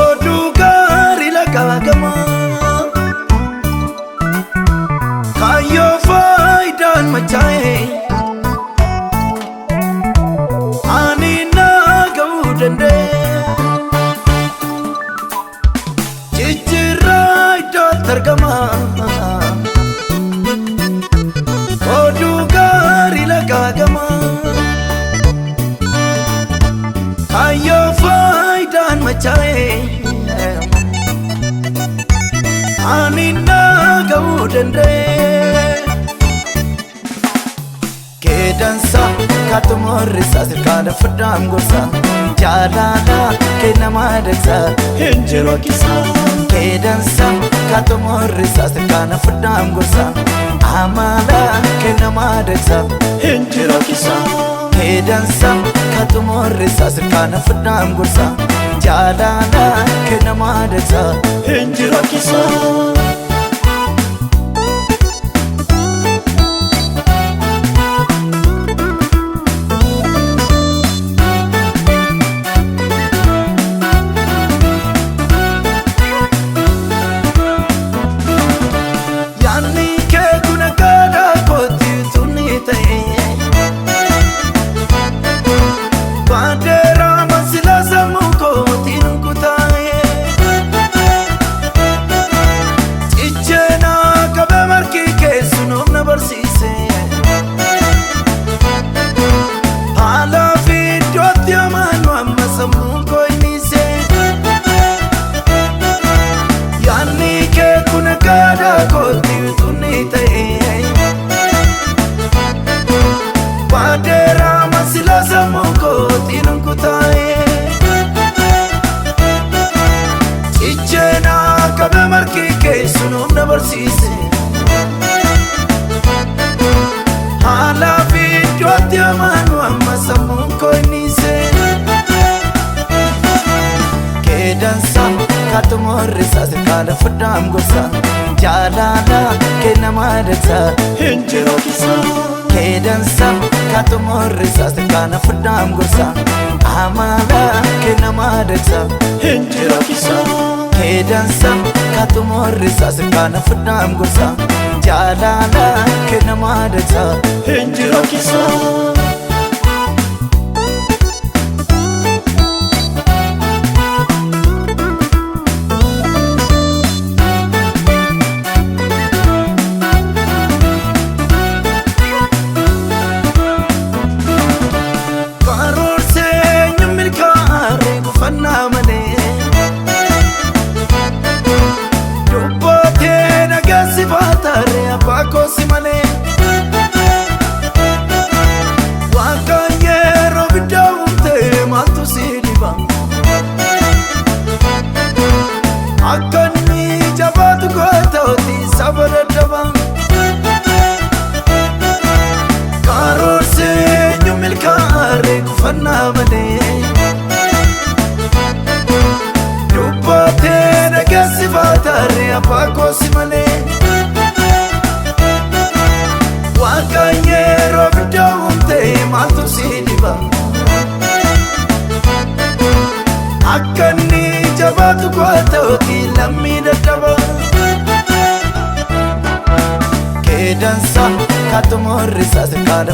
oduu gaarii lagaagama kaayyoo faayidaan machaa'e ani naaga'uu danda'e jijjiirraa iddootti argama oduu gaarii lagaagama kaayyoo faayidaan machaa'e ani naaga'uu danda'e kee dansa kaa xumurri isaa sirkaadha furdaan gorsa jaalala kee nama dagsa hin jiru kisa kee dansa kaa xumurri isaa sirkaadha furdaan gorsa amala kee nama dagsa hin jiru kisa kee dansa kaa xumurri isaa sirkaadha furdaan gorsa jaalala kee nama dagsa hin jiru kisa furdaan gorsa jaalala kee nama dagsa hin jiru kisa kee dansa kaa xumurri isaa sirkaadha furdaan gorsa amala kee nama dagsa hin jiru kisa kee dansa kaa xumurri isaa sirkaadha furdaan gorsa jaalala kee nama dagsa hin jiru kisa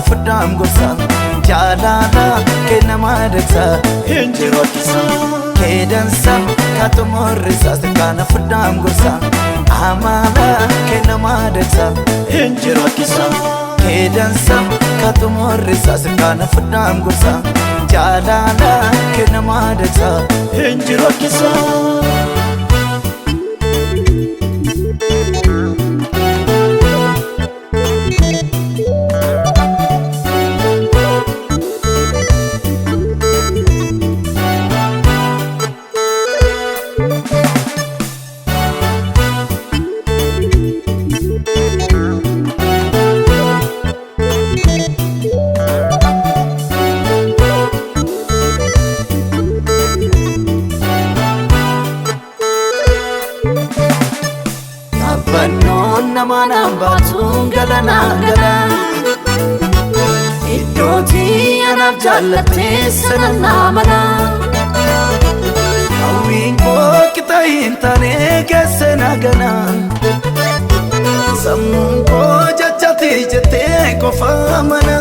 furdaan gorsa jaalala kee nama dagsa hin jiru kisa kee dansa kaa xumurri isaa sirkaadha furdaan gorsa amala kee nama dagsa hin jiru kisa kee dansa kaa xumurri isaa sirkaadha furdaan gorsa jaalala kee nama dagsa hin jiru kisa namanaan baatuun galanaan galaan iddootii anaaf jaalladhu jaalatte sanana mana Awin ko kita hintane kesena gana Samun ko jachati jete ko famana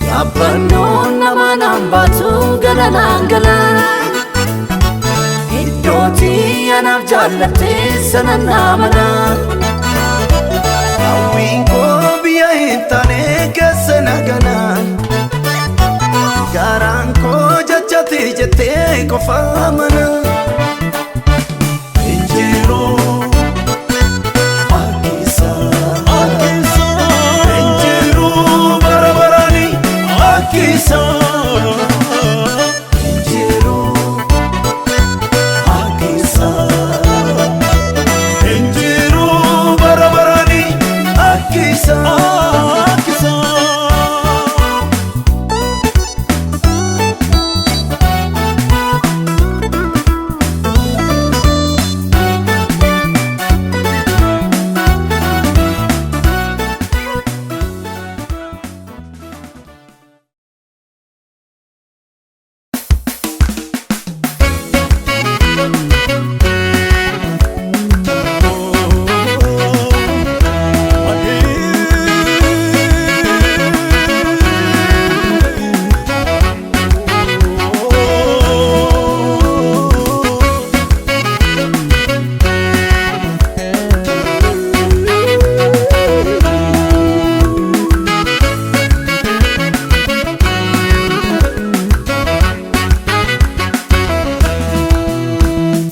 Yapano naman ang batu galanangala Hidoti yanap jaalatte sanana mana Awin ko biya hintane kesena gana Garaan ko jachati jete ko famana Injiro Akisa Injiro barabarani Akisa Injiro Akisa Injiro barabarani Akisa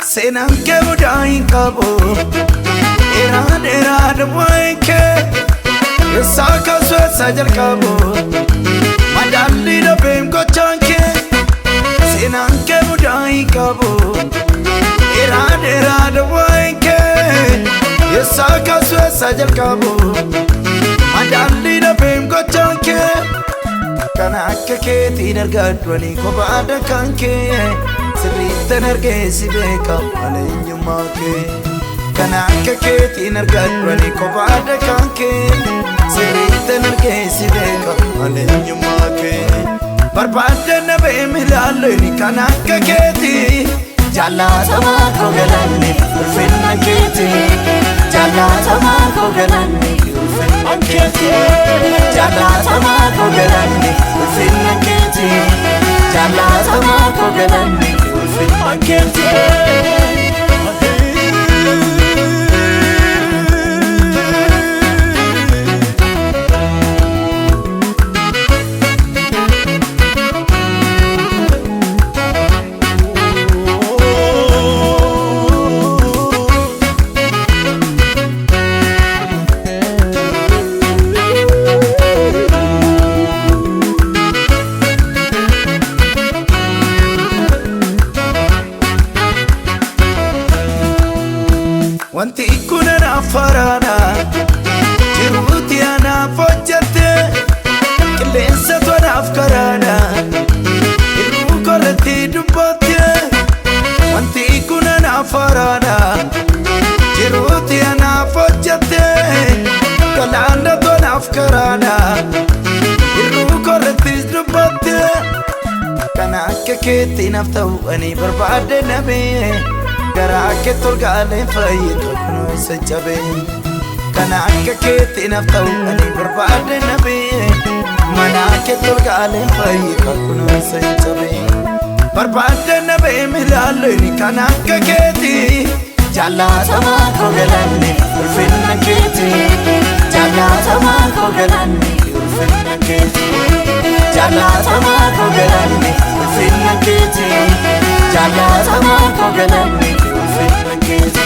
Senang ke budai kabo Era dwai ke Yesaka swesa jal kabo Madali da bem ko chanke Senang ke budai kabo Era dwai ke Yesaka swesa jal kabo Madali da bem ko chanke Kana akka ke tinargadwani ko bada kanke Sirriitti nargee si beeka eenyummaa kee Kana akka keetiin argadhani kophaadha kan kee Sirriitti nargee si beeka eenyummaa kee Barbaadde na beemi ilaalleeni kana akka keetii Jaallatamaa koo galanni ulfinna keetii Jaallatamaa koo galanni ulfinna keetii Jaallatamaa koo galanni ulfinna keetii Jaallatamaa koo galanni I can't Wanti kun anaaf faraadha Jiruuti anaaf hojjette Qilleensatu anaaf karaadha Irruu korratti dubbatte Wanti kun anaaf faraadha Jiruuti anaaf hojjette Galaanatu anaaf karaadha Irruu korratti dubbatte Kana akka keetti naaf ta'u ani barbaadde nabee Garaa kee tolgaalee fayyadu kunoo isa jabee Kana akka keetti naaf ta'u ani barbaadde nabee Mana kee tolgaalee fayyadu kunoo isa jabee Barbaadde nabee milaalleeni kana akka keetti Jaallatamaa koo galanni ulfinna keetti Jaallatamaa koo galanni ulfinna keetti Jaallatamaa koo galanni ulfinna keetti Jaallatamaa koo galanni ulfinna keetti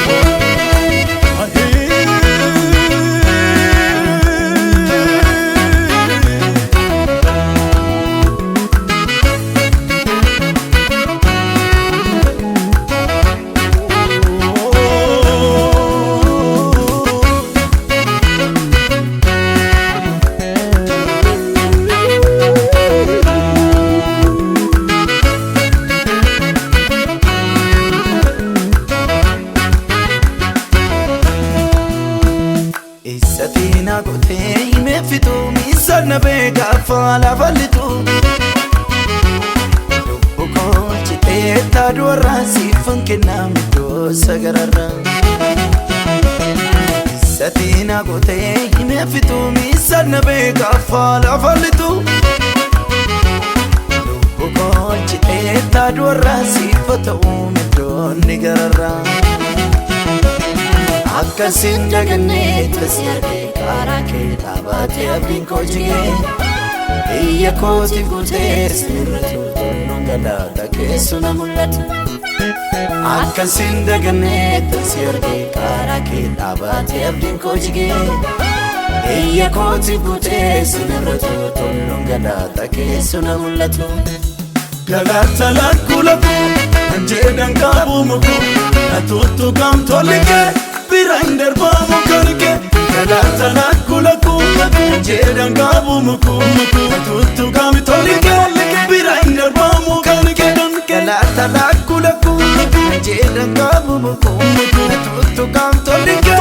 taadwarra siifan kennamtu sagararra Satina gote himefitu misanna beeka faala fallitu Bukolchite taadwarra siifata uumiddoonni gararra Akkasin daganne tasiyarge karaa kee dhaabatee abdiin koo jigee Iyya kooti guutee sirritu tolnuun galaata keessu na mul'atu Akkasin daganne tasiyarge karaa kee dhaabatee abdiin koo jigee Iyya kooti guutee sirritu tolnuun galaata keessu na mul'atu Galaata lakkulaku anjeedhan qabu muku Atuutu gamtolike Birander bamu karke Galata lakkulaku anjeedhan qabu muku Atuutu gamtolike Birander bamu karke Galata lakkulaku anjeedhan qabu muku Atuutu gamtolike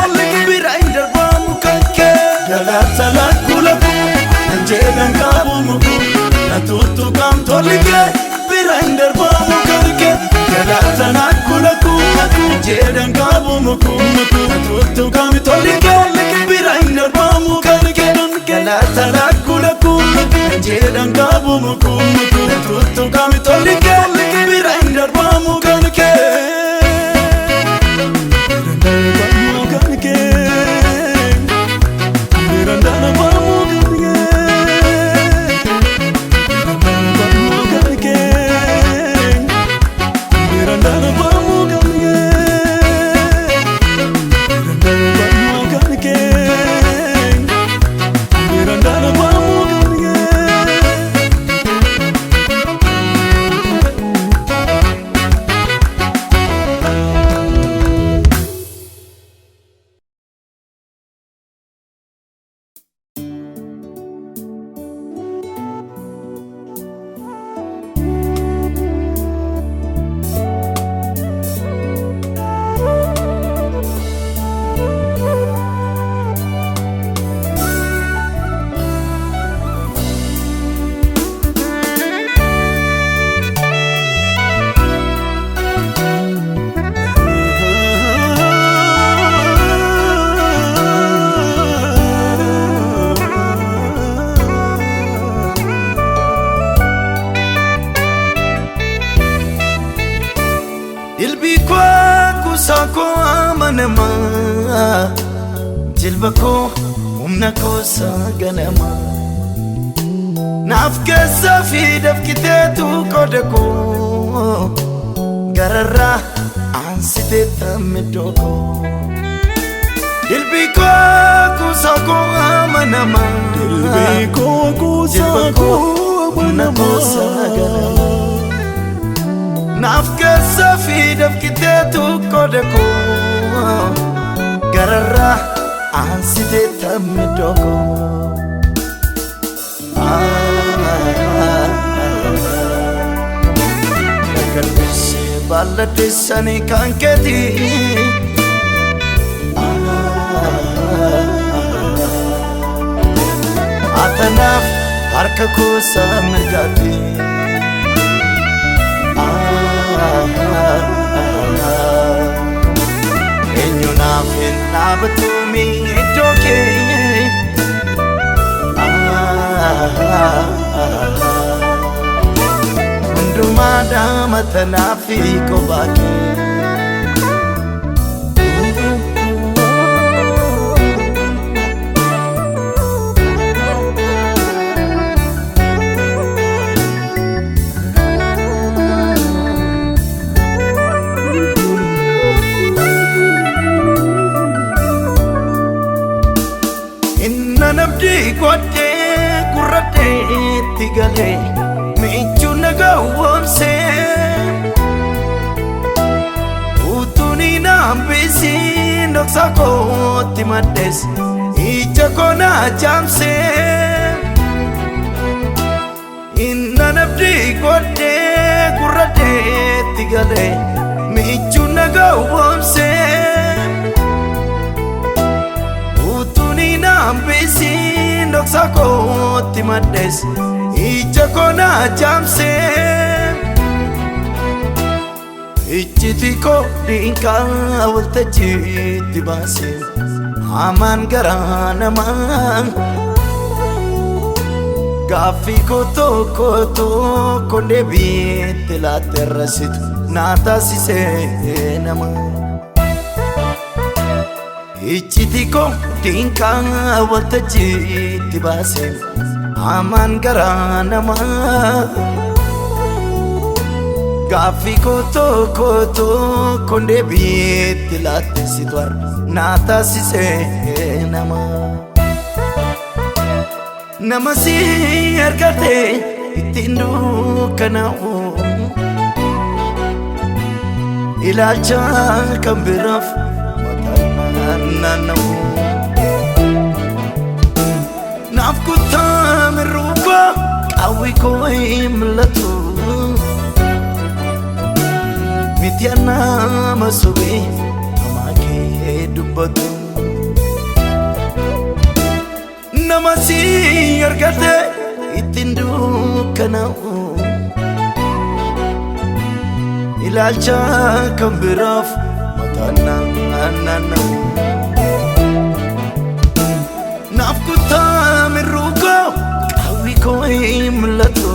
Birander bamu karke Galata lakkulaku anjeedhan qabu muku Atuutu gamtolike Birander bamu karke Galata lakkulaku anjeedhan qabu muku Atuutu gamtolike Birander bamu karke Galata lakkulaku anjeedhan qabu muku Atuutu gamtolike Birander bamu karke Birander bamu Jilbako umnako saganama Nafkesa fidaf kitetu kodeko Gararra ansite tamidoko Dilbiko kusako amanama Dilbiko kusako umnako saganama Nafkesa fidaf kitetu kodeko Gararra ansite tamidoko Nagalbisi balladisani kanketi Atanaf harka kusa mirgati Enyunafin nabatumi itoke Undumada matanafi kobaki Nabdi kote kurate tigale michu nagawamse utuni nambisi noksako timades ichakona jamse inna nabdi kote kurate tigale michu nagawamse Ambisi noksako timades ichakona jamse Ichitiko dinka waltajjiitti baase hamaan garaa namaa gaaffii koo tokko deebiitti laatte rasitu naa taasisee namaa. Ichitiko dinka waltajjiitti baase hamaan garaa namaa gaaffii koo tokko deebiitti laatte situ naa taasisee namaa. Nama si argate ittiin dukkanaa'u ilaalcha kan biraaf mataan naanna'u naaf kuttaa mirruuba qawwi koo hin mul'atu miti nama sobee namaa kee dubbatu. Nama si argate ittiin dukkanaa'u ilaalcha kan biraaf mataan naanna'u naaf kuttaa mirruuba qawwi koo hin mul'atu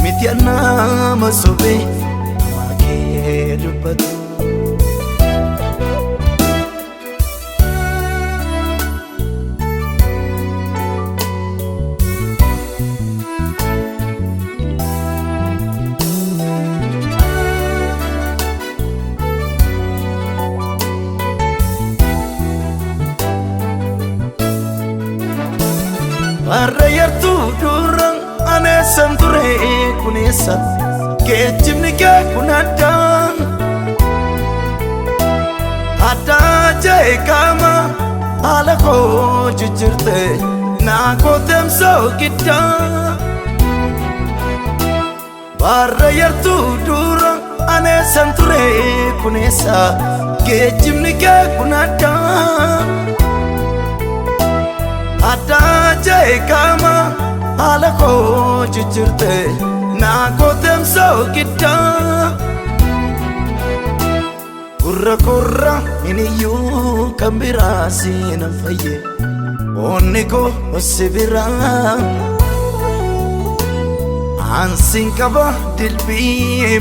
miti nama sobee namaa kee dubbatu. Arrayartu durang anesan ture kunesa kejimni ke kunada ada jai kama ala ko jujurte na ko temso kita Arrayartu durang anesan ture kunesa kejimni ke kunada ada jai kama ala ko jujurte na ko temso kita kurra ini yu kambirasi na faye onni ko osibira ansin kaba dilbi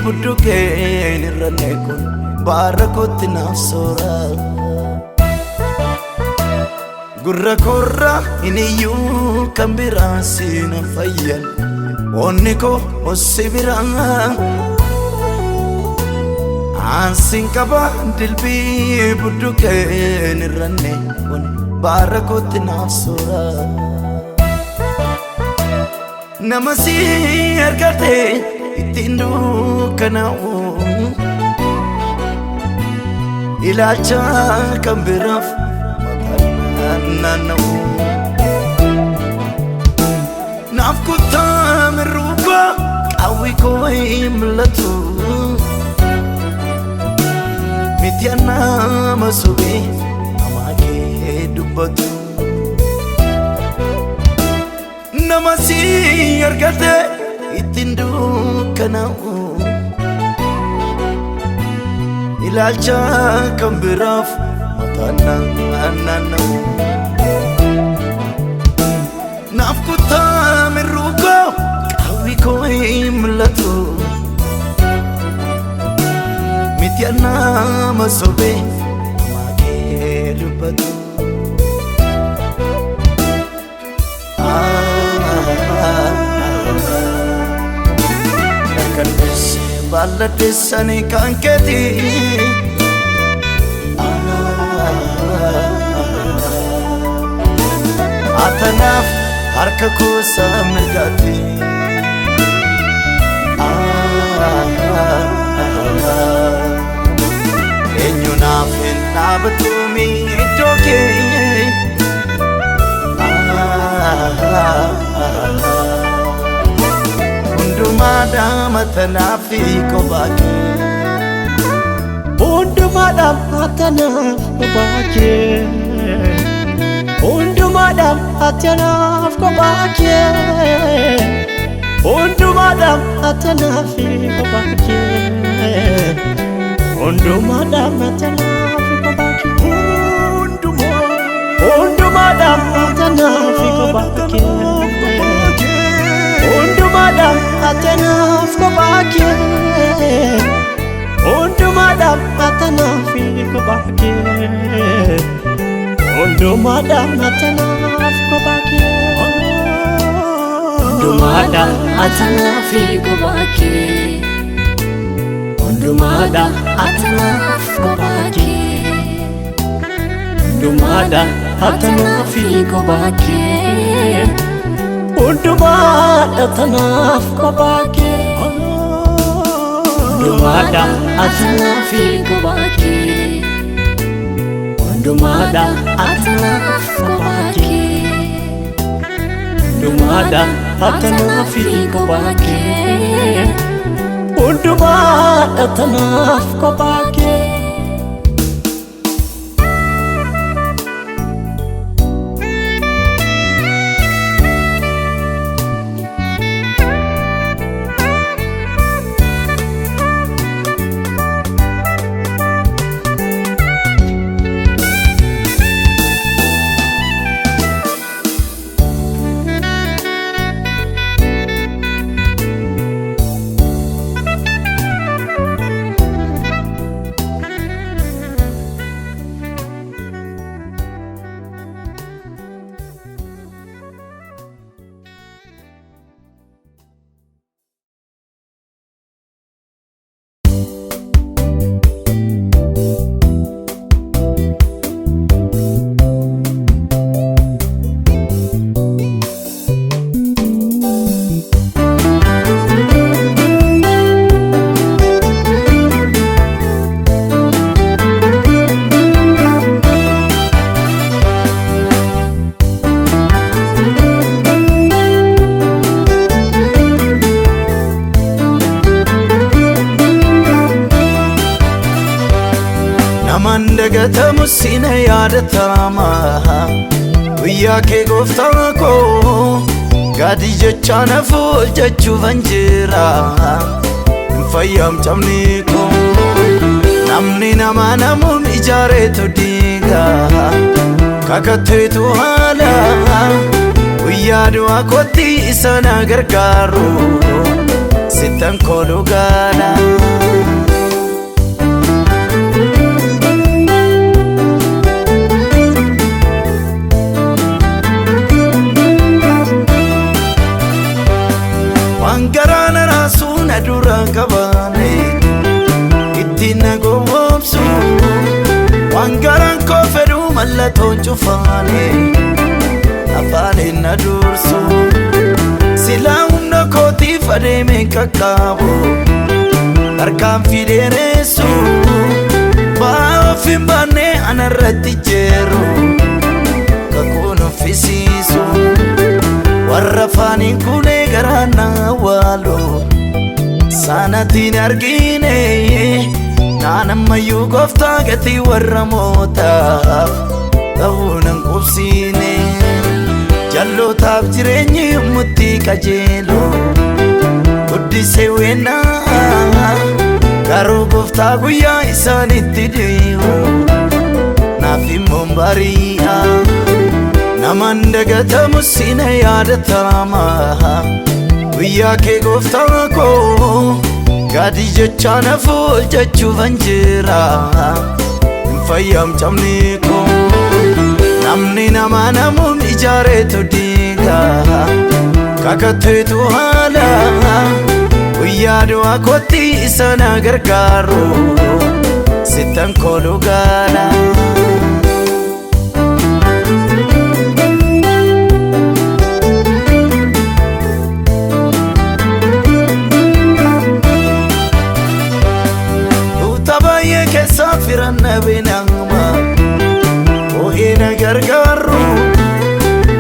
buduke nirane kun barakot nafsora Gurra ini yu kambirasi na fayan onni ko osibira ansin kaba dilbi buduke nirane kun barakot nafsora nama si argate ittiin dukkanaa'u ilaalcha kan biraaf naanna'u naaf kuttaa mirruuba qawwi koo hin mul'atu miti nama sobee namaa kee dubbatu. Nama si argate ittiin dukkanaa'u ilaalcha kan biraaf mataan naanna'u naaf kuttaa mirruuba qawwi koo hin mul'atu miti nama sobee namaa kee dubbatu. Balla desani kanketi atanaf harka kusa mirgati enyunaf nabatumi toke Undumada matanafi kobaki Undumada matanaf kobaki Undumada matanaf kobaki Hundumaadhaan atanafi kophaake Hundumaadhaan atanafi kophaake Hundumaadhaan atanafi kophaake Hundumaadhaan atanafi kophaake Hundumaadhaan atanafi kophaake Hundumaadhaan atanafi kophaake Hundumada atanafi kophaake Hundumada atanafi kophaake Hundumada atanafi kophaake Hundumada atanafi kophaake Hundumada atanafi kophaake Hundumada atanafi kophaake Hundumada atanafi kophaake Hundumada atanafi kophaake Musina yadatama Uyake goftako Gadi jechana ful jechu vanjira Mfayam chamniko Namni nama namun ijare tu diga Kakate tu hala Uyadu akoti isana gargaru Sitan kodugana Wangarana rasuna dura kabane Itina gomopsu Wangaran koferu malato chufane Afane nadursu Sila unna koti fade me kakabo Arkan fideresu Baafin bane anarrati jeru Kakuno fisisu Warrafani kune garana walo Sanatin argine Nanamayu gofta gati warramota Tahunan kubsine Jallo taaf jirenyi mutti kajelo Guddise wena Garu gofta guyya isanitti deemu Nafi mombariya Namandagata musina yadatama Uyake goftako Gadi jechana ful jechu vanjira Mfayam chamniko Namni nama namun ijare tu diga Kakate tu hala Uyadu akoti isana gargaru Sitan kodugana Safiranna binama Ohina gargaru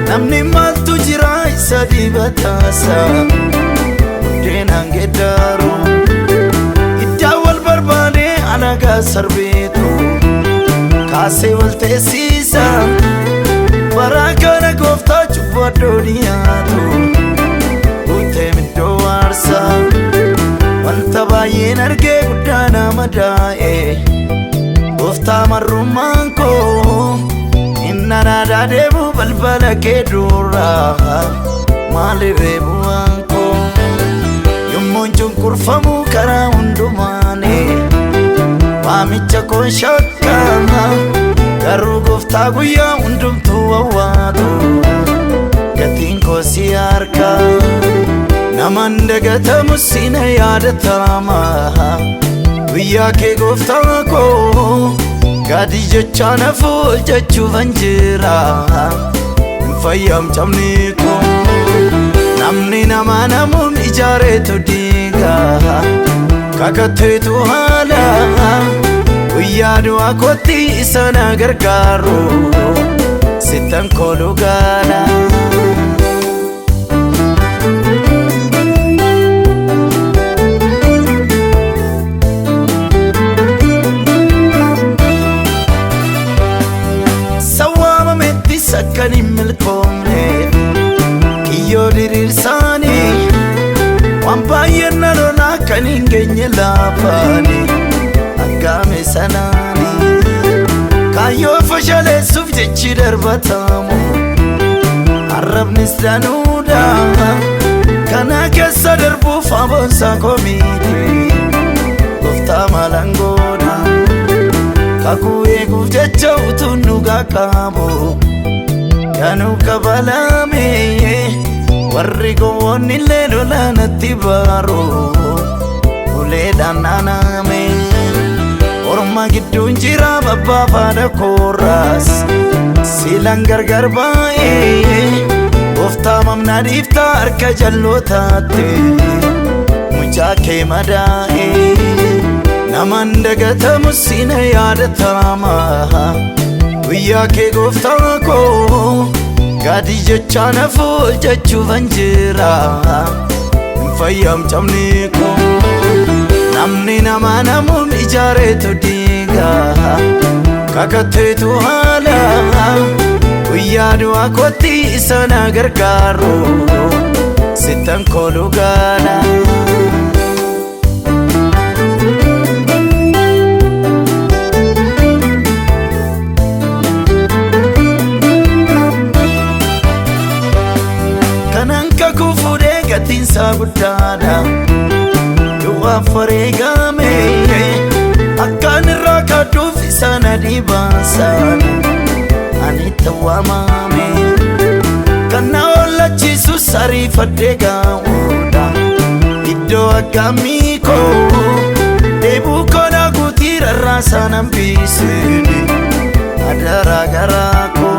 Namni maltu jira isa dibatasa Mudenan gedaru Idda wal barbade anaga sarbetu Kase wal tesisa Barakana gofta chubba doniyatu Ute middo argee guddaana madaa'e gooftaa marrummaan koo inna naadaa deemu balbala kee dura maaliif eebuwaan koo yommuun cunqurfamu karaa hundumaane waamicha koo shakkaa garuu gooftaa guyyaa hundumtuu wawwaatu gatiin koo si harka naman dagatamu sina yaadatama guyyaa kee gooftaa koo gaadii jechaa nafu jechuufan jira hin fayyamcamne koo namni nama namuun ijaareetu diiga kakatteetu haala guyyaa du'aa kootti isa na gargaaru sittan koolu gaala sawwaamametti sakkan hin milkoomne kiyyoo diriirsaanii waan baay'een na lolaa kan hin geenye laafaanii aggaame sanaanii kaayyoo fashaleessuuf jechi darbatamu arrabnis danuudha kana keessa darbuuf aboonsaa komiiti gooftaa maalangoodha kakuu eeguuf jecha utuun dhugaa qabu kanuu kabalame warri gowwoonni illee lolaanatti baaru uleedhaan naaname orma gidduun jira babbaa faada koorraas siilan gargar baay'ee gooftaa mamnaa dhiiftaa harka jallootaatti mucaa kee madaa'e naman dagatamu sina yaadatama guyyaa kee gooftaa koo gaadii jechaa nafu jechuufan jira hin fayyamcamne koo namni nama namuun ijaareetu diiga kakatteetu haala guyyaa du'aa kootti isa na gargaaru sittan koolu gaala kanan kakuu fuudhee gatiinsaa guddaadha du'a fareegame akkaan irraa kaadduuf isa na dhibaasan ani tawwaamame kan na ollachiisu sariifadhee gaa'uudha iddoo aggaamii koo deebuu koona guutii rarraasaan hambisini adaraa garaa koo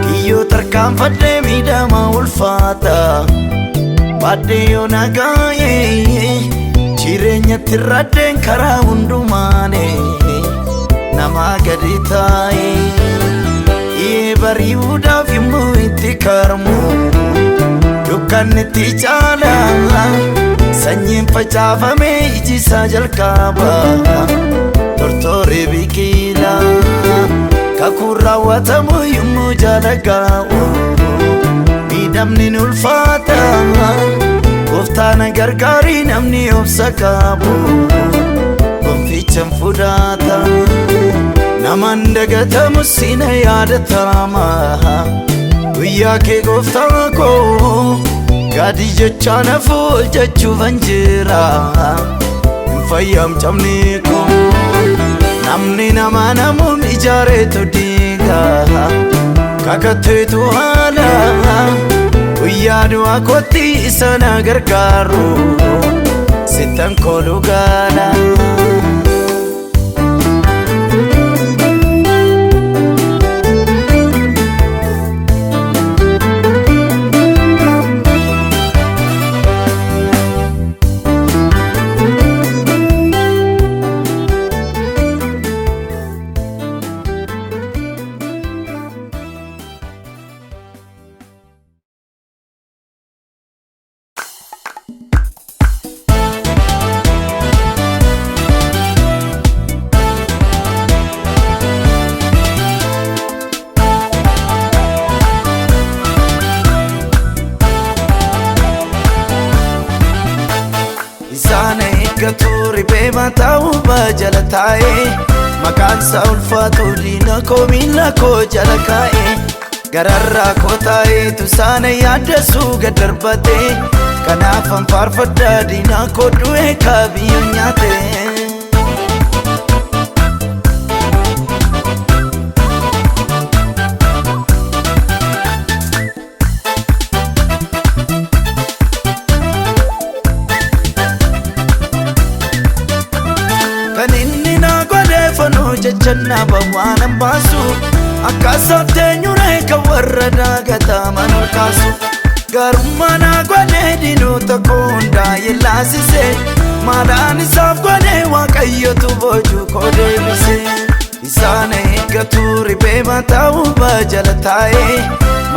kiyyoo tarkaanfadhee miidhama ulfaata baadhee yoo nagaa'ee jireenyatti raddeen karaa hundumaane nama gadi taa'ee bari'uudhaaf yommuu itti karmu dukkannitti caala sanyiin facaafame ijisaa jalqaba tortoree biqila kakuun raawwatamu yommuu jaalagaa'u miidhamni ulfaata gooftaan gargaarii namni obsa qabu gonfichaan fudhata naman dagatamu sina yaadatama guyyaa kee gooftaa koo gaadii jechaa nafu jechuufan jira hin fayyamcamne koo namni nama namuun ijaareetu diiga kakatteetu haala guyyaa du'aa kootti isa na gargaaru sittan koolu gaala eeggatu riphee mataa hubaa jala taa'ee maqaansaa ulfaatu diina koo miila koo jala kaa'ee gararraa koo taa'ee tusaana yaaddasuu gad darbatee kanaafan faarfadhaa diina koo du'ee kaabiyyoo nyaatee. Jechanna bawaanan baasu akkaasattee nyuree kan warra daagataman ol kaasu garummaa naa godhee diinota koo hundaa'e laasise maadhaan isaaf godhee waaqayyotu boojuu koo deebise isaan eeggatu riphee mataa hubaa jala taa'ee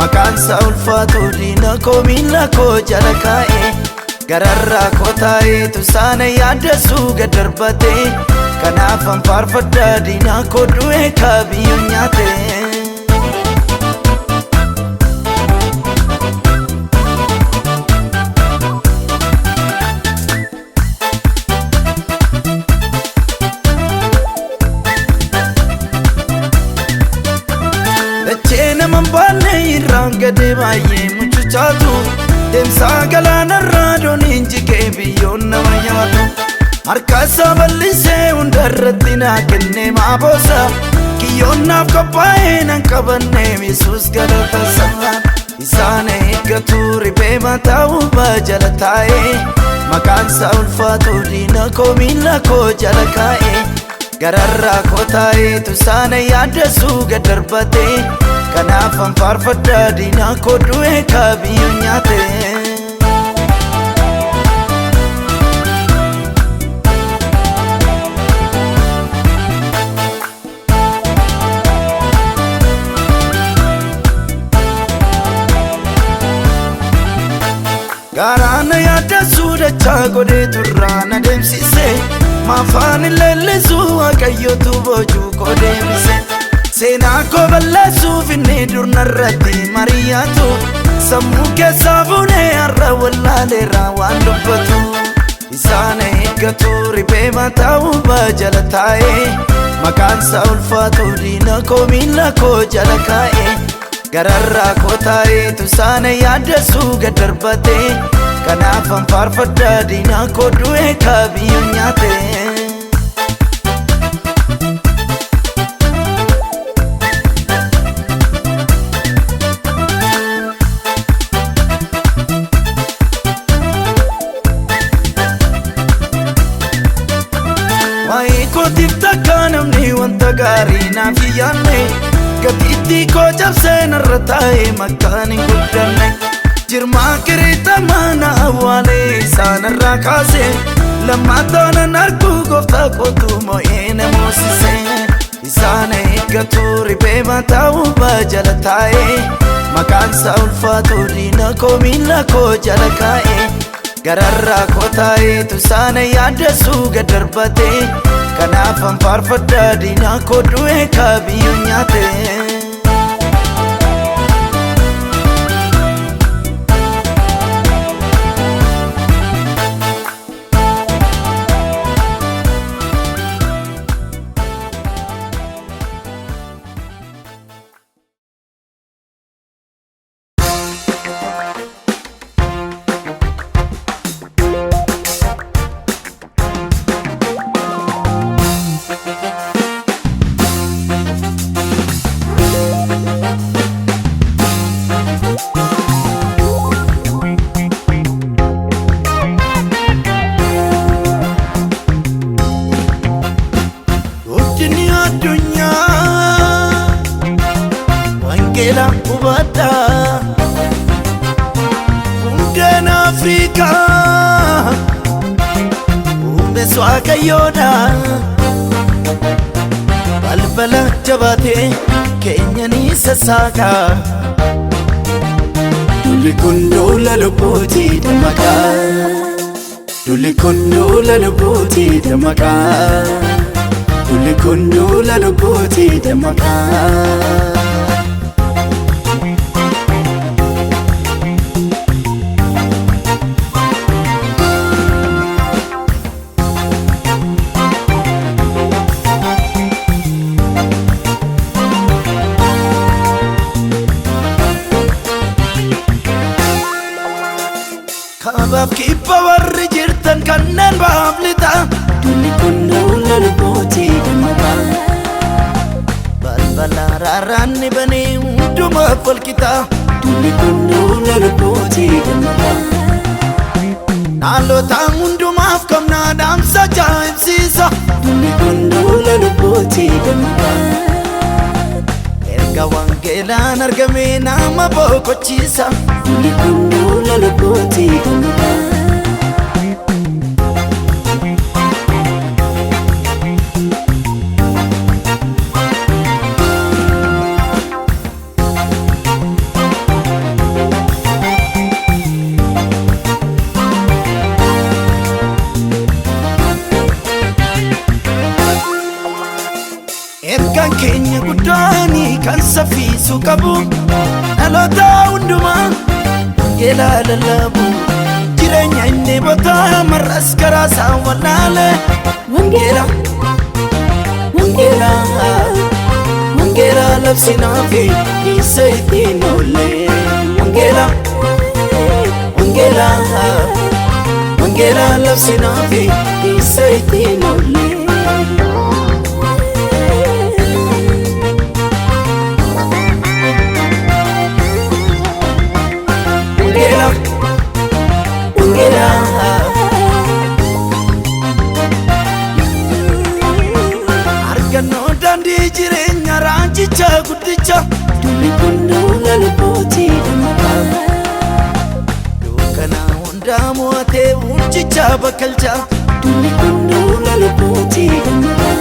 maqaansaa ulfaatu diina koo miila koo jala kaa'ee gararraa koo taa'ee tusaana yaaddasuu gad darbatee kanaafan faarfadhaa diina koo du'ee kaabiyyoo nyaatee. Dachee naman baannee irraan gadee baay'ee mucucaatu deemsaa galaanarraa dooniin jigee biyyoon nama nyaatu. Harkaasaa bal'isee hundarratti naa kennee maaboosa kiyyoonnaaf qophaa'ee nan qabannee Yesuus galatasaa isaan eeggatu riphee mataa hubaa jala taa'ee maqaansaa ulfaatu diina koo miila koo jala kaa'ee gararraa koo taa'ee tusaana yaaddasuu gad darbatee kanaafan faarfadhaa diina koo du'ee kaabiyyoo nyaatee. Garaana yaaddasuu dachaa godhee turraan adeemsise maafaan leellisuu waaqayyotu boojuu koo deebise seenaa koo balleessuuf inni durnarratti mariyaatu sammuu keessaa fuudhee har'a wallaaleerraa waan dubbatu isaan eeggatu riphee mataa hubaa jala taa'ee maqaansaa ulfaatu diina koo miila koo jala kaa'ee gararraa koo taa'ee tusaana yaaddasuu gad darbatee kanaafan faarfadhaa diina koo du'ee kaabiyyoo nyaatee. Waa'ee kootiif takka namni wanta gaarii naaf yaanne gatiitti koo cabsee narra taa'ee makkaan hin guddanne jirmaa kiriita mana awwaalee isaanirraa kaasee lammaataanan arguu gooftaa kootu moo'ee na moosise isaan eeggatu riphee mataa hubaa jala taa'ee maqaansaa ulfaatu diina koo miila koo jala kaa'ee gararraa koo taa'ee tusaana yaaddasuu gad darbatee kanaafan faarfadhaa diina koo du'ee kaabiyyoo nyaatee. Balbala jabaatee keenyanii sassaakaa dulli kun duula lubbuutii dammaqaa dulli kun duula lubbuutii dammaqaa dulli kun duula lubbuutii dammaqaa. warri jirtan kanneen baablita Dulli kun duula lubbuutii dammaqaa balbala raarraanni banee hundumaaf walqixa Dulli kun duula lubbuutii dammaqaa Naannota hundumaaf qabna dhaamsa ajaa'ibsiisa Dulli kun duula lubbuutii dammaqaa Erga wangeelaan argame nama boqochiisa Dulli kun duula lubbuutii dammaqaa Ergaan keenya guddaani kan saffisu qabu dhaloota hundumaa wangeelaa lallabu jireenya inni botaa marras karaa isaa wallaale Wangeela Wangeela wangeela labsinaa fi isa ittiin oolle wangeela wangeela wangeela labsinaa fi isa ittiin oolle Argannoo daandii jireenya raanchicha guddicha Dulli kun duula lubbuutii dammaqaa dukkana hundaa mo'atee hundicha bakkalcha Dulli kun duula lubbuutii dammaqaa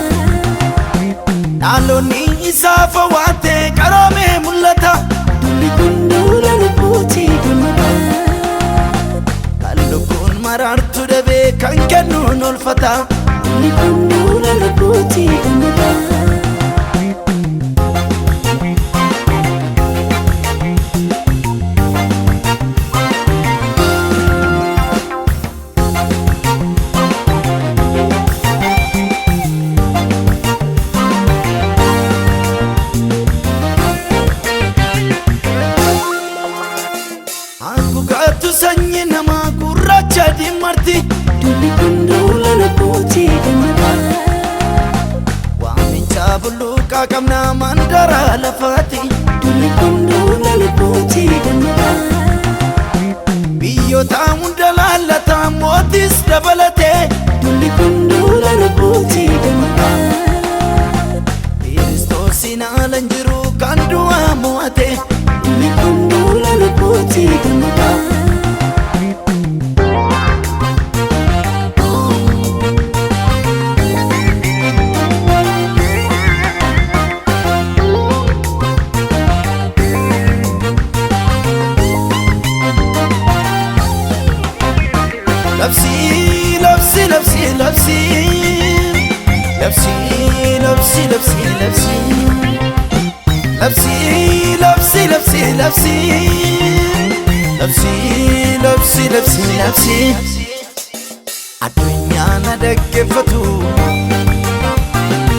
dhaloonni isaa fawwaatee qaroomee mul'ata Dulli kun duula lubbuutii dammaqaa Lubbuun maraartu dhabee kan kennuun olfata Dulli kun duula lubbuutii dammaqaa Haguugatu sanyii namaa gurraacha diimarti Dulli kun duula lubbuutii dammaqaa waamicha bulluqaa qabna mandara lafaati Dulli kun duula lubbuutii dammaqaa biyyoota hunda laallata mootis dabalatee Dulli kun duula lubbuutii dammaqaa Kiristoosiin ala hin jiru kan du'aa mo'ate Dulli kun duula lubbuutii dammaqaa Labsi, labsi, labsi, labsi Labsi, labsi, labsi, labsi Labsi, labsi, labsi, labsi Labsi, labsi, labsi, labsi Addunyaan dhaggeeffatu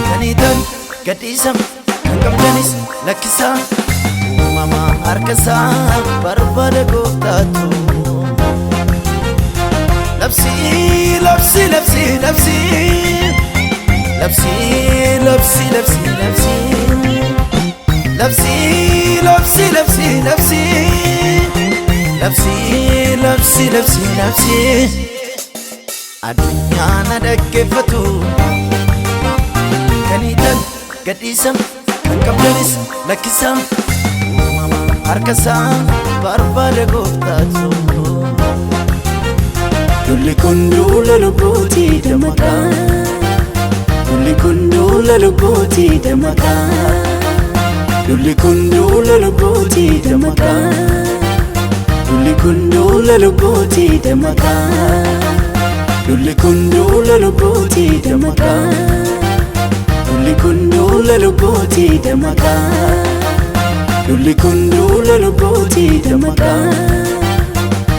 Kaniitan gadhiisa kan qabdanis lakkisa Uumama harkasaa barbaada gooftaatu Labsi, labsi, labsi, labsi Labsi, labsi, labsi, labsi Labsi, labsi, labsi, labsi Labsi, labsi, labsi, labsi Addunyaan dhaggeeffatu Kaniitan gadhiisa kan qabdanis lakkisa Uumama harkasaa barbaada gooftaatu Dulli kun duula lubbuutii dammaqaa Dulli kun duula lubbuutii dammaqaa Dulli kun duula lubbuutii dammaqaa Dulli kun duula lubbuutii dammaqaa Dulli kun duula lubbuutii dammaqaa Dulli kun duula lubbuutii dammaqaa Dulli kun duula lubbuutii dammaqaa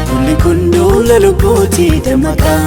Dulli kun duula lubbuutii dammaqaa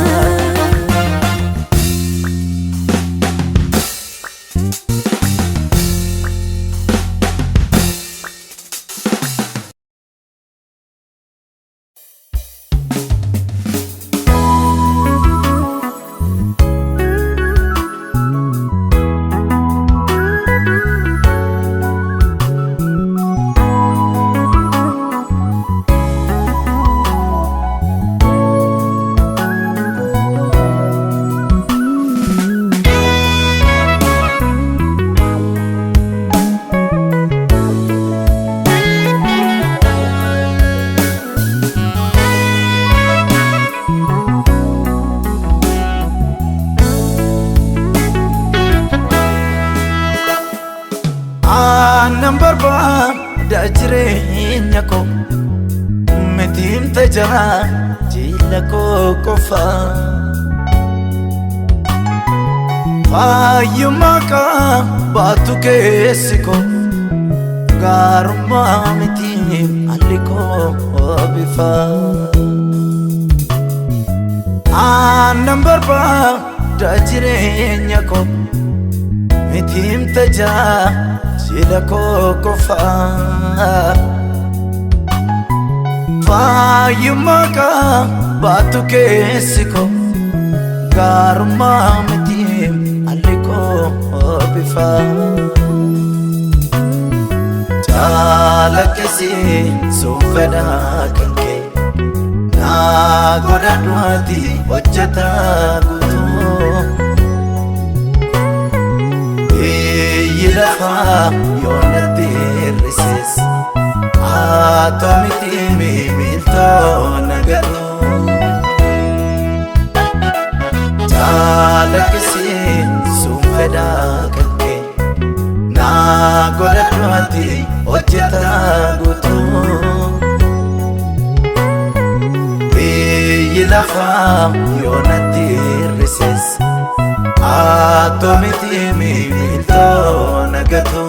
number da jireenya ko meetiin tajara jila ko kofa Waayimaa ka baatu keessiko garuma meetiin aliko bifa number da jireenya ko meetiin tajara jila ko kofa Waayimaa ka baatu keessiko garuma meetiin aliko bifa Chalakesi sufeda kanke na godadwati hojjeta gutu Yilafa yonati risis atomiti milto nagadu Chalakesi sufeda kanke na godadwati hojjeta gutu Yilafa yonati risis atomiti milto nagadu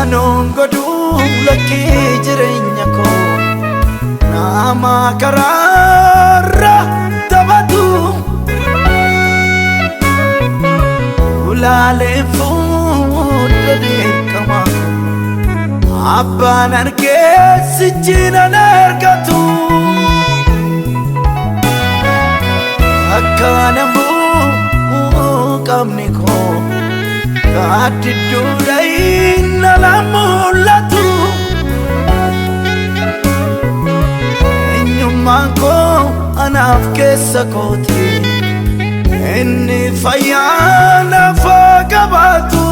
Anon godu laki jireenya ko nama karara tabatu Ulale fuudhee kama abbaan argee sichina nargatu Akkana muqamni ko kaadidduudhayi nala mul'atu eenyummaan koo anaaf keessa kooti inni fayyaa nafa qabaatu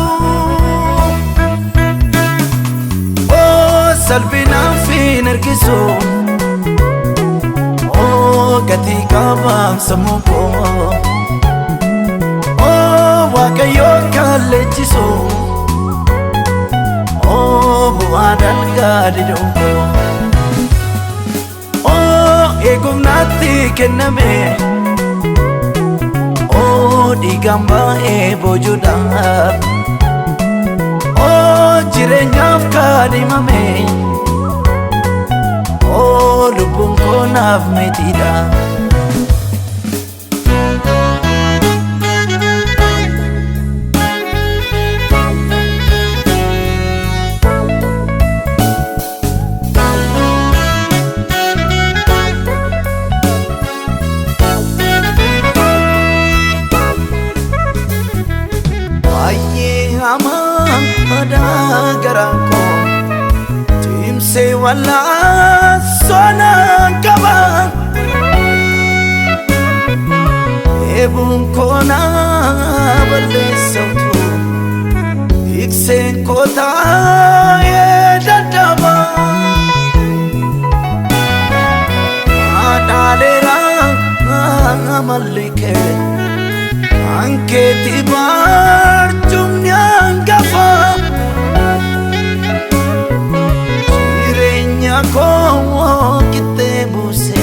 salphinaaf hin ergisu gatii qabaam sammuu koo Waaqayyo kallechisu bu'aa dalgaa didongo eegumnaatti kenname dhiigaan baay'ee boojuudhaaf jireenyaaf kaadhimame lubbuun koo naaf meetiidha Garako timse wala sona kaba ebun kona balle sautu iksen kota edadaba adalera malike anke tibar chumnyangafa Ko kite buse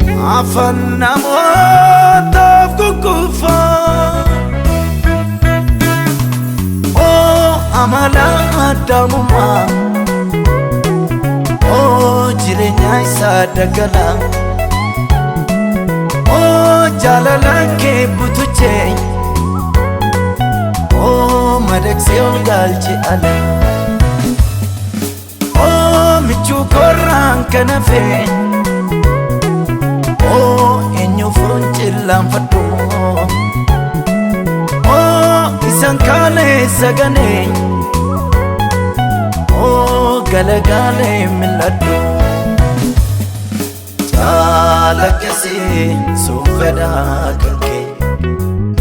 Faarfannaa mootaaf kukufa amala adamummaa jireenya isaa dagala jaalala kee butuchee madaksee ol galche ala michuu korraan kana fee eenyu foonchillaan fadhu isan kalee saganee galagalee milladhu caalakesee suufedhaa kankee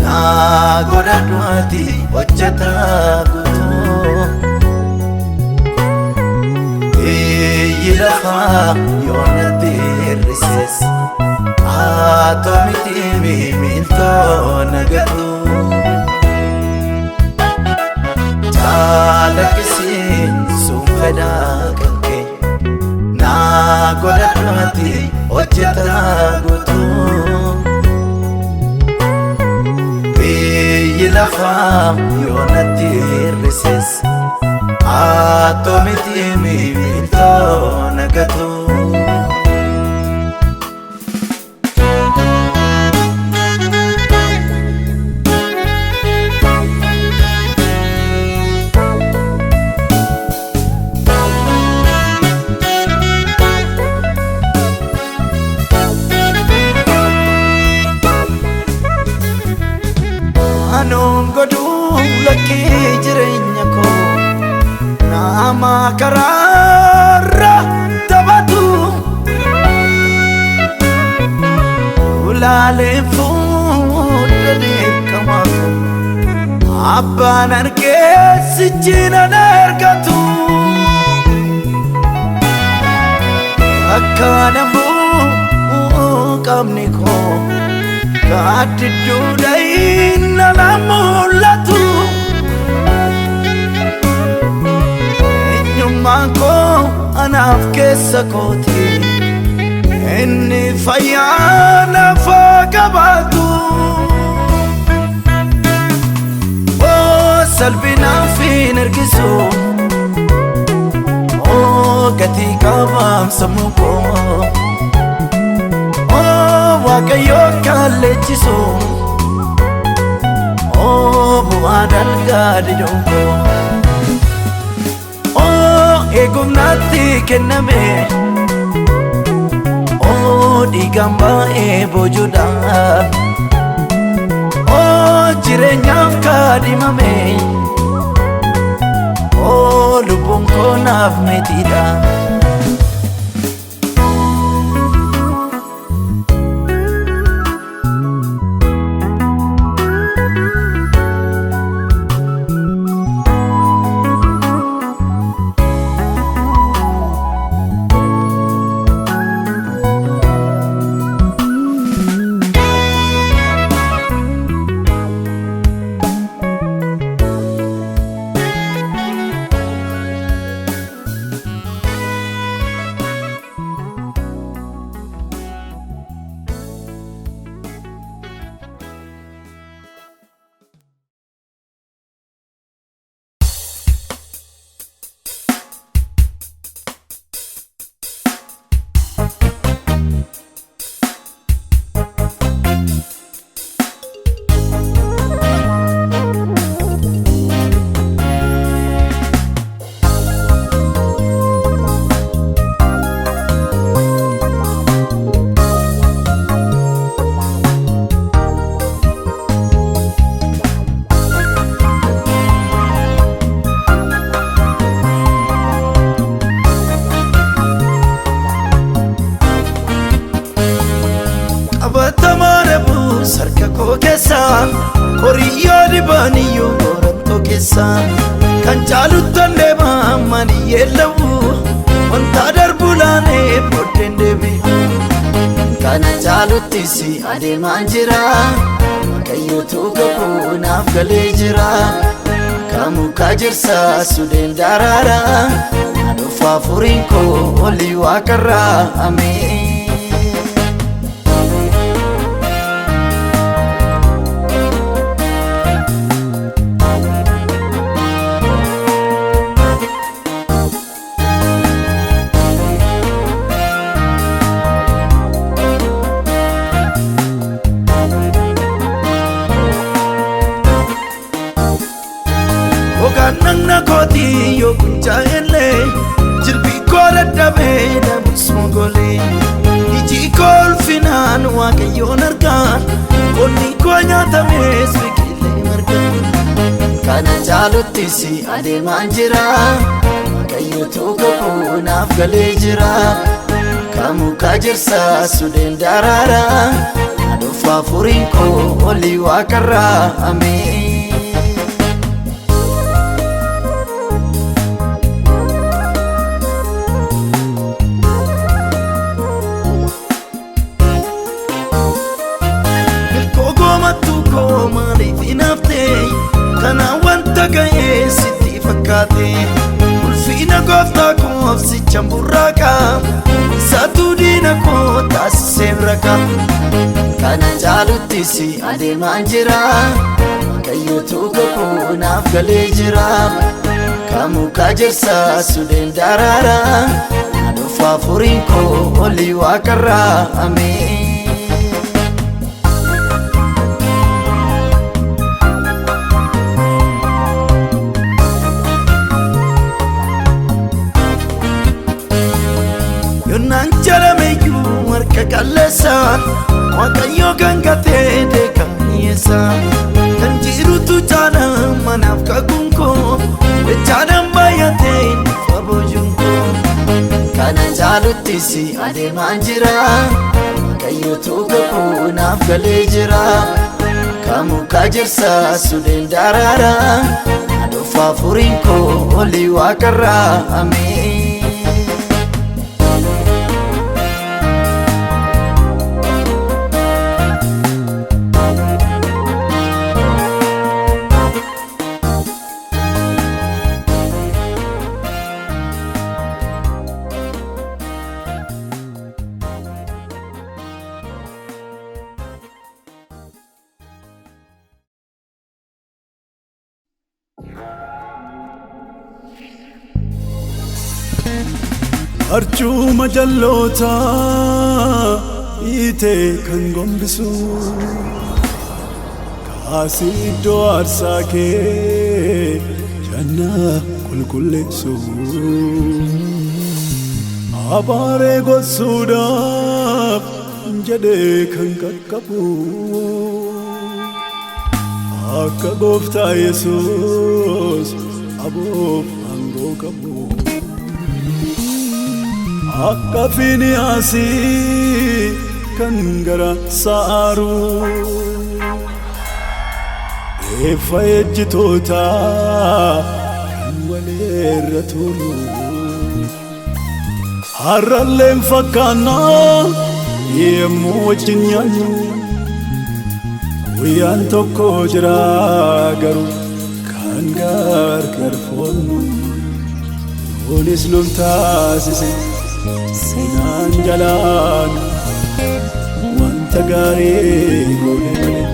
naa godhadhuati hojjetaa gutuu yilafaa yoonatti hir'ises haa tomiti miimiltoo nagadhu lakisi sun feda kanke na godhadhumatti hojjeta gutu biyyi lafaa yoonatti hir'ises atomiti miiltoo nagatu laki jirenya ko nama karara tabatu ulale fudade kamaku abban arke sijina nargatu akkana bu kamni ko gaddu dai nalamulatu Manko anaf kessa koti inni fayana fakabatu Oh salbina fi nergisu Oh gati kabam samuko Oh wakayo kalechisu Oh buadal gadidongo Egumnati kenname Oh digamba bojuda Oh jirenyaf kadimame Oh lubun ko naf metida Koriyo dibaniyo goranto kesa kan chalutan deba mani yelawu wanta darbulane poten debi kan chalutisi ade manjira kayo tu kapu naf galejira kamu kajirsa suden darara anu favoriko oli wakara amin Nang koti yo kunca ele jirbi kora dabe da bismogole iji kol finan wa ke yo narkan konni konya tames Bekele markan kana jalutisi ade manjira kayo to kapu naf galejira kamu kajirsa suden darara adu favoriko oli wakara amin Kana wanta gaye sitti sirraka kana jaalutti si adeemaan jira kayyootu kakuunaaf galee jira kamu kajersa sudeen daraara adufa furiin koo olii waaqarraa ameen. Yonaan jalameeyu marka kallesa waaqayyo gangate deka yesa kan jirutu jana manaf kagunko jana bayate fabojunko kana jalutti si adeemaan jira kayyootu kakuunaaf galee jira kamu kajersa sudeen daraara adufa furiin koo olii waaqarraa ameen. Archuma jallota ite kan gombisu kaasido arsake janna kulkullesu abare gosuda jade kan kakkabu akka gofta yesus abo ango kabu akka finiasi kan gara saaru efayejitota kan waleerra turu harralleen fakkaanna yemmuu wajjin nyaannu guyyaan tokko jira garuu kan gargar foonnu nuunis nun taasise Sinan jalan wanta gaarii goone malee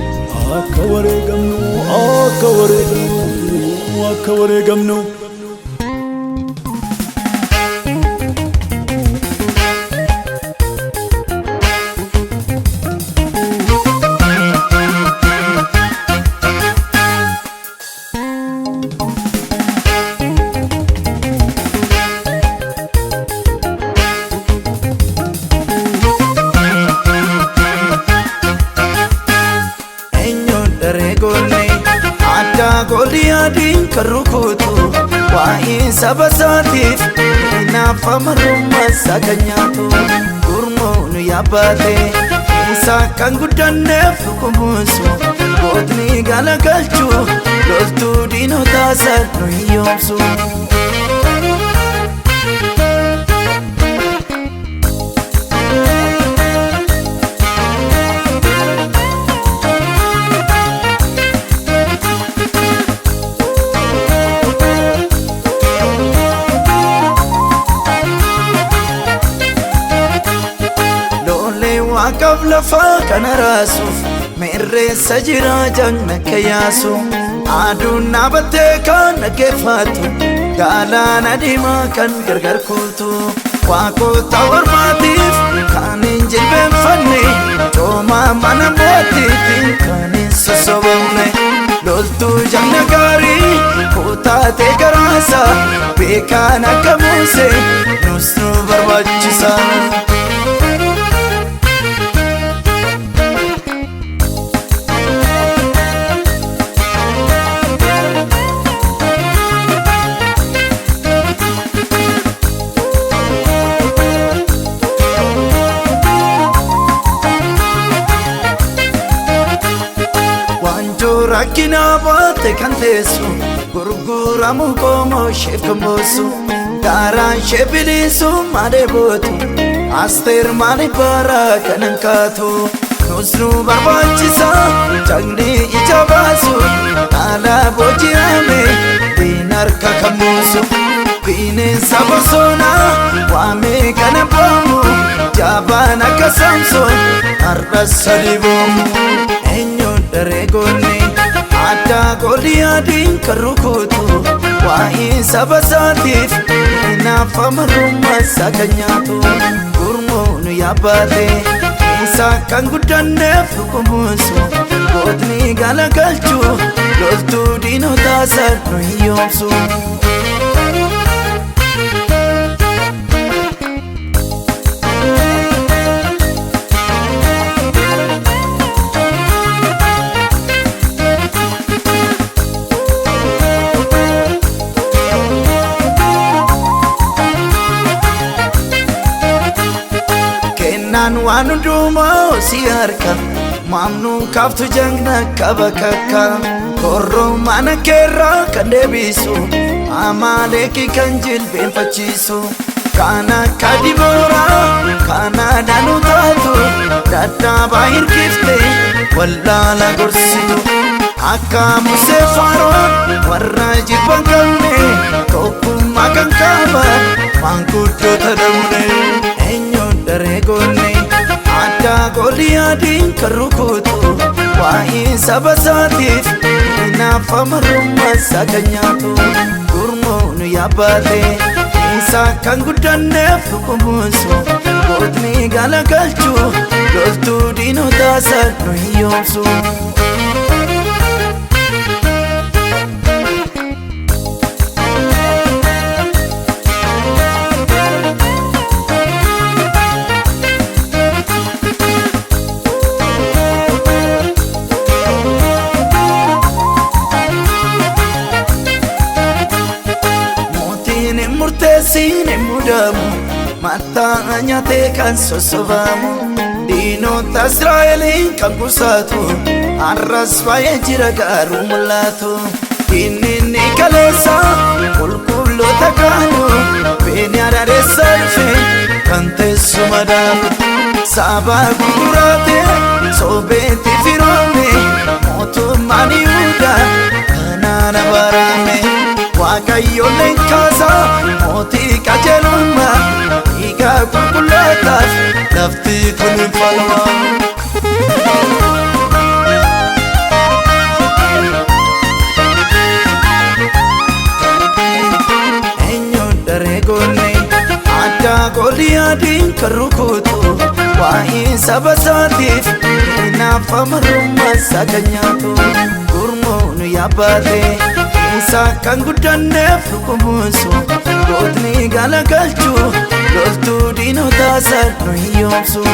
akka wareegamnu Goliaadin karukutu waa'ee saba isaatiif hinaafa marummaa isaa kan nyaatu gurmuun yaabbaate isaa kan guddanneef dhukkubunsu gootni galagalchu loltuu diinotaa isaa nu hiyyoomsu. Lafa kana raasuuf meerreessa jira jagna kayaasu aduun naabattee kan dhaggeeffatu galaana diimaa kan gargar kuutu waaqota ormaatiif kan hin jilbeenfanne coomaa mana mootiitiin kan hin sosobamne loltuu jagna gaarii kutaatee garaasa beekaan akka muuse nus nu barbaachisa. Rakkina baate kan teessu gurguramu qomoo isheef kan boossu daaraan ishee bilisu malee bootu Aster malee baraa kan hankaatu nus nu barbaachisa jagni ija baasu haala booji'ame diin harka kan buusu bineensa bosonaa waamee kana boomu jaabaan akka Samsoon har'as sadi boomu eenyuun daree goonni addaa Gooliyaadiin kan rukutu waa'ee saba isaatiif inaaf amarrummaa isaa kan nyaatu gurmuun yaabbaate isaa kan guddanneef dhukkumuusu gootni galagalchu loltuu diinotaa isaa nu hiyyoomsu. Waan hundumaa si harka maamnuun kaaftu jangna Kaba kakka korroo mana keerraa kan deebisu Amaaleekii kan jilbeenfachiisu kana akka Dibooraa kana danuu taatu dadhaabaa hirkifte wallaala gorsitu akka Musee Faaroon warra jibban qabne tokkummaa kan qaban maanguddoota dabne eenyuun daree goonni addaa Gooliyaadiin kan rukutu waa'ee saba isaatiif inaaf amarrummaa isaa kan nyaatu gurmuun yaabbaate isaa kan guddanneef dhukkumuusu gootni galagalchu loltuu diinotaa isaa nu hiyyoomsu. Sine mudamu mataa nyaatee kan sosobamu diinota Israa'eliin kan kusaatu har'as faayee jira garuu mul'atu inni kaleessa qulqulloota kaanu beenyaa dhaadheessa dhufe kan teessuma dhaabu saba gurguraate soobeetti firoome mootummaan Yihuudaa kanaan abaarame Waaqayyoon kaasa mootii qajeelummaa dhiigaa qulqullootaaf lafti kun hin falma. Eenyuun daree goonni addaa Gooliyaadiin kan rukutu waa'ee saba isaatiif inaaf amarrummaa isaa kan nyaatu gurmuun yaabbaate isaa kan guddanneef dhukkumuusu gootni galagalchu loltuu diinotaa isaa nu hiyyoomsu.